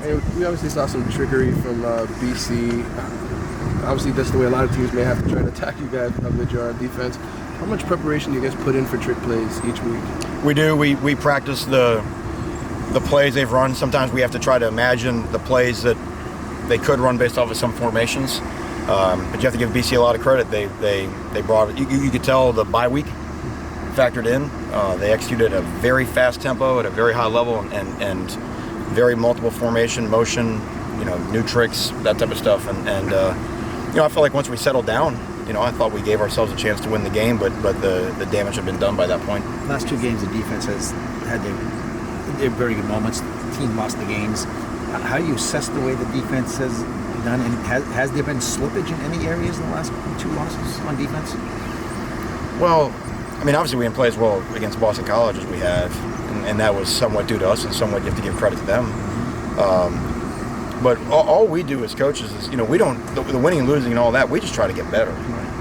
And we obviously saw some trickery from BC. Obviously, that's the way a lot of teams may have to try to attack you guys with your defense. How much preparation do you guys put in for trick plays each week? We do. We practice the plays they've run. Sometimes we have to try to imagine the plays that they could run based off of some formations. But you have to give BC a lot of credit. They brought it. You could tell the bye week factored in. They executed at a very fast tempo at a very high level and very multiple formation, motion, new tricks, that type of stuff. And I feel like once we settled down, I thought we gave ourselves a chance to win the game, but the damage had been done by that point. Last two games, the defense has had their very good moments. The team lost the games. How do you assess the way the defense has done? And has there been slippage in any areas in the last two losses on defense? Well, obviously we didn't play as well against Boston College as we have, and that was somewhat due to us, and somewhat you have to give credit to them. But all we do as coaches is, we don't, the winning and losing and all that, we just try to get better.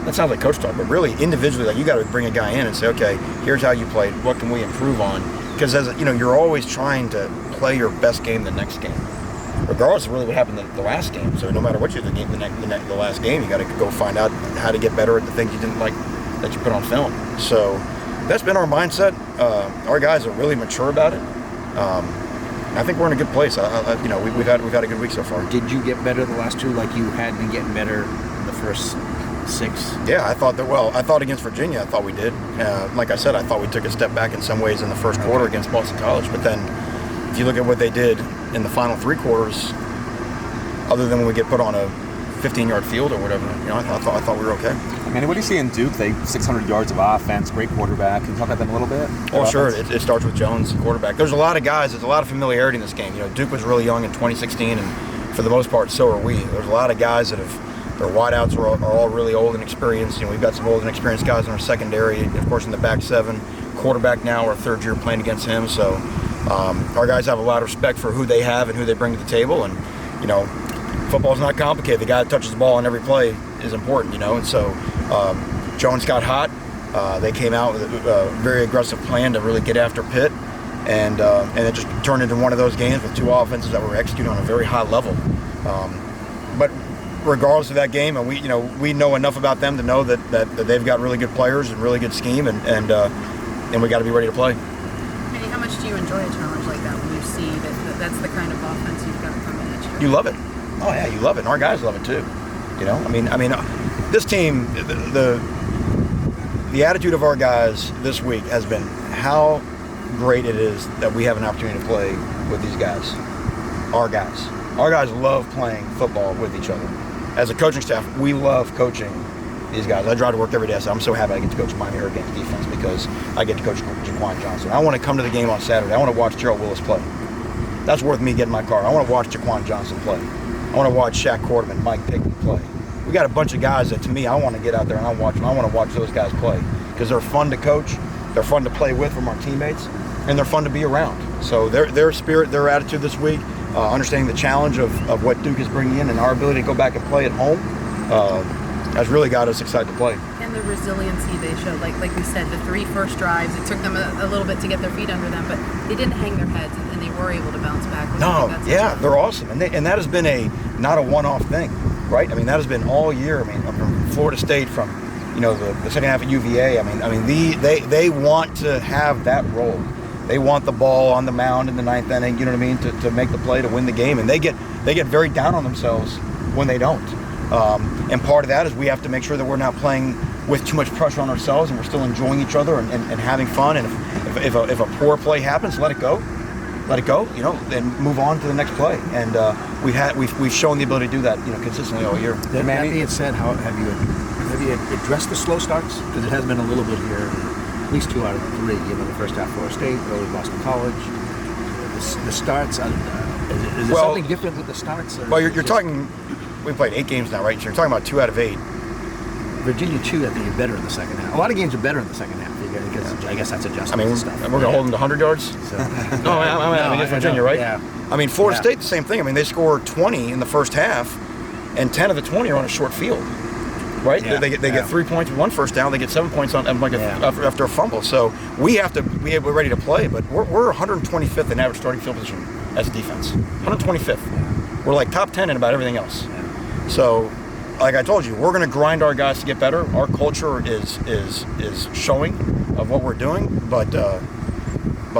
That sounds like coach talk, but really individually, you got to bring a guy in and say, okay, here's how you played. What can we improve on? Because you're always trying to play your best game the next game, regardless of really what happened the last game. So no matter what you do the last game, you got to go find out how to get better at the things you didn't like that you put on film. So that's been our mindset. Our guys are really mature about it. I think we're in a good place. We've had a good week so far. Did you get better the last two like you had been getting better in the first 6? Yeah, I thought against Virginia, I thought we did. Like I said, I thought we took a step back in some ways in the first quarter against Boston College. But then if you look at what they did in the final 3 quarters, other than when we get put on a 15-yard field or whatever, I thought we were okay. Manny, what do you see in Duke? They 600 yards of offense, great quarterback. Can you talk about them a little bit? Well, sure. It starts with Jones, quarterback. There's a lot of guys. There's a lot of familiarity in this game. Duke was really young in 2016, and for the most part, so are we. There's a lot of guys that their wideouts are all really old and experienced. We've got some old and experienced guys in our secondary, of course, in the back 7. Quarterback now, our 3rd year playing against him. So our guys have a lot of respect for who they have and who they bring to the table. And, football's not complicated. The guy that touches the ball on every play is important, And so Jones got hot. They came out with a very aggressive plan to really get after Pitt. And it just turned into one of those games with 2 offenses that were executing on a very high level. But regardless of that game, and we know enough about them to know that they've got really good players and really good scheme, and we got to be ready to play. Manny, how much do you enjoy a challenge like that when you see that's the kind of offense you've got coming at you? You love it. Oh yeah, you love it, and our guys love it too. This team, the attitude of our guys this week has been how great it is that we have an opportunity to play with these guys. Our guys love playing football with each other. As a coaching staff, we love coaching these guys. I drive to work every day. So I'm so happy I get to coach Miami Hurricanes defense because I get to coach Jaquan Johnson. I want to come to the game on Saturday. I want to watch Gerald Willis play. That's worth me getting my car. I want to watch Jaquan Johnson play. I want to watch Shaq Quarterman, Mike Pickett play. We got a bunch of guys that, to me, I want to get out there and I want to watch those guys play because they're fun to coach, they're fun to play with from our teammates, and they're fun to be around. So their spirit, their attitude this week, understanding the challenge of what Duke is bringing in and our ability to go back and play at home, has really got us excited to play. And the resiliency they showed, like we said, the 3 first drives, it took them a little bit to get their feet under them, but they didn't hang their heads and they were able to bounce back. They're awesome. And that has been not a one-off thing, right? That has been all year. From Florida State, from the second half of UVA. They want to have that role. They want the ball on the mound in the 9th inning, to make the play to win the game. And they get very down on themselves when they don't. And part of that is we have to make sure that we're not playing with too much pressure on ourselves and we're still enjoying each other and having fun. And if a poor play happens, let it go, and move on to the next play. And we've shown the ability to do that, consistently all year. That being said, how have you addressed the slow starts? Because it has been a little bit here, at least 2 out of 3. The first half Florida State, early Boston College. The starts. Is there something different with the starts? Well, you're talking. We played 8 games now, right? So you're talking about 2 out of 8. Virginia, too, I think, is better in the second half. A lot of games are better in the second half. I guess that's adjustment and stuff. We're going to hold them to 100 yards? So. Against Virginia, right? Yeah. Florida State, the same thing. They scored 20 in the first half, and 10 of the 20 are on a short field. right? Yeah. They get 3 points, 1 first down. They get 7 points on after a fumble. So we're ready to play, but we're 125th in average starting field position as a defense. 125th. We're like top 10 in about everything else. So, like I told you, we're going to grind our guys to get better. Our culture is showing of what we're doing, but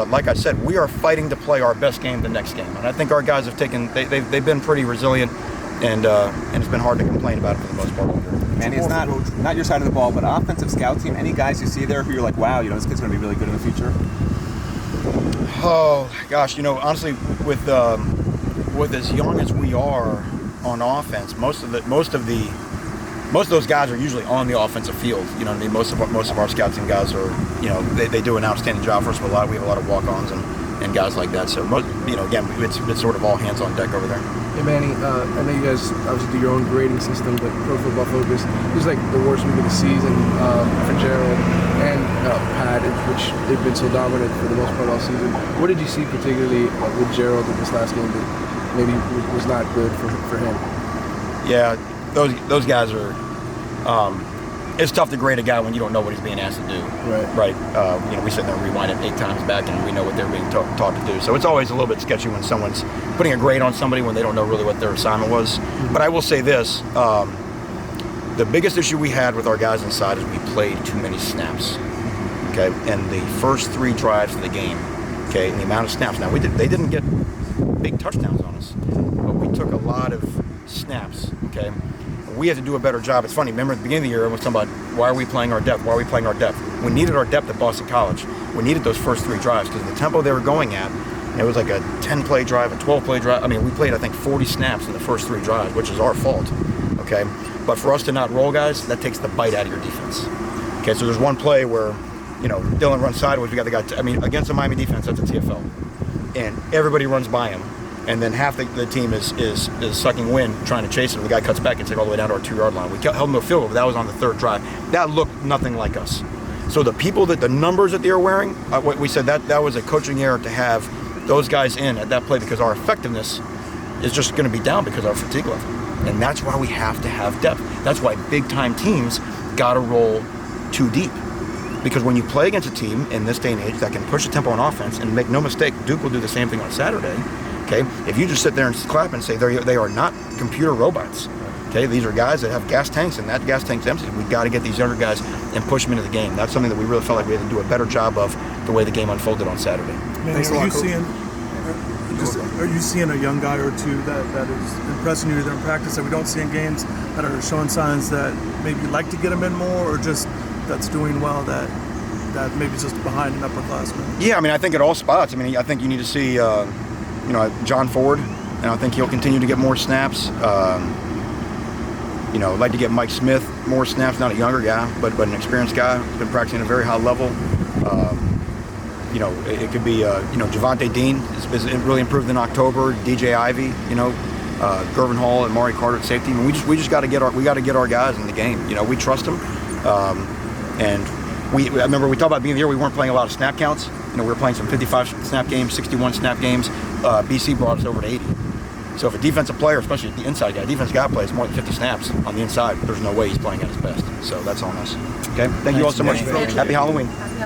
like I said, we are fighting to play our best game the next game. And I think our guys have they've been pretty resilient, and it's been hard to complain about it for the most part all year. Manny, it's not your side of the ball, but offensive scout team, any guys you see there who you're like, wow, this kid's going to be really good in the future? Oh gosh, honestly, with as young as we are on offense, most of those guys are usually on the offensive field. You know what I mean? Most of our scout team guys are, they do an outstanding job for us. But we have a lot of walk-ons and guys like that. So again, it's sort of all hands on deck over there. Hey Manny, I know you guys obviously do your own grading system, but Pro Football Focus, this is like the worst week of the season for Gerald and Pat, which they've been so dominant for the most part all season. What did you see particularly with Gerald in this last game that maybe was not good for him? Yeah, those guys are. It's tough to grade a guy when you don't know what he's being asked to do. Right. We sit there and rewind it 8 times back, and we know what they're being taught to do. So it's always a little bit sketchy when someone's putting a grade on somebody when they don't know really what their assignment was. Mm-hmm. But I will say this: the biggest issue we had with our guys inside is we played too many snaps. Okay, and the first 3 drives of the game, okay, and the amount of snaps. Now they didn't get big touchdowns on us, but we took a lot of snaps. Okay. We have to do a better job. It's funny, remember at the beginning of the year, I was talking about why are we playing our depth? Why are we playing our depth? We needed our depth at Boston College. We needed those first 3 drives because the tempo they were going at, and it was like a 10-play drive, a 12-play drive. I mean, we played, I think, 40 snaps in the first 3 drives, which is our fault, okay? But for us to not roll guys, that takes the bite out of your defense. Okay, so there's one play where, Dylan runs sideways. We got the guy, against the Miami defense, that's a TFL. And everybody runs by him. And then half the team is sucking wind trying to chase him. The guy cuts back and takes all the way down to our 2-yard line. We held him to a field goal, but that was on the 3rd drive. That looked nothing like us. So the numbers that they were wearing, what we said that was a coaching error to have those guys in at that play because our effectiveness is just going to be down because of our fatigue level. And that's why we have to have depth. That's why big-time teams got to roll too deep. Because when you play against a team in this day and age that can push the tempo on offense, and make no mistake, Duke will do the same thing on Saturday. Okay, if you just sit there and clap and say they are not computer robots. Okay, these are guys that have gas tanks, and that gas tank's empty. We've got to get these younger guys and push them into the game. That's something that we really felt like we had to do a better job of the way the game unfolded on Saturday. Man, are you seeing a young guy or two that is impressing you either in practice that we don't see in games, that are showing signs that maybe you'd like to get them in more, or just that's doing well that maybe is just behind an upperclassman? Yeah, I think at all spots. I think you need to see John Ford, and I think he'll continue to get more snaps. I'd like to get Mike Smith more snaps, not a younger guy, but an experienced guy who's been practicing at a very high level. It could be, Javante Dean is really improved in October. DJ Ivey, Gervin Hall and Mari Carter at safety. We just got to get our guys in the game. We trust them, and I remember we talked about being the year we weren't playing a lot of snap counts. We were playing some 55 snap games, 61 snap games. BC brought us over to 80. So if a defensive player, especially the inside guy, defensive guy plays more than 50 snaps on the inside, there's no way he's playing at his best. So that's on us. Okay, thank you all so much. Happy Halloween.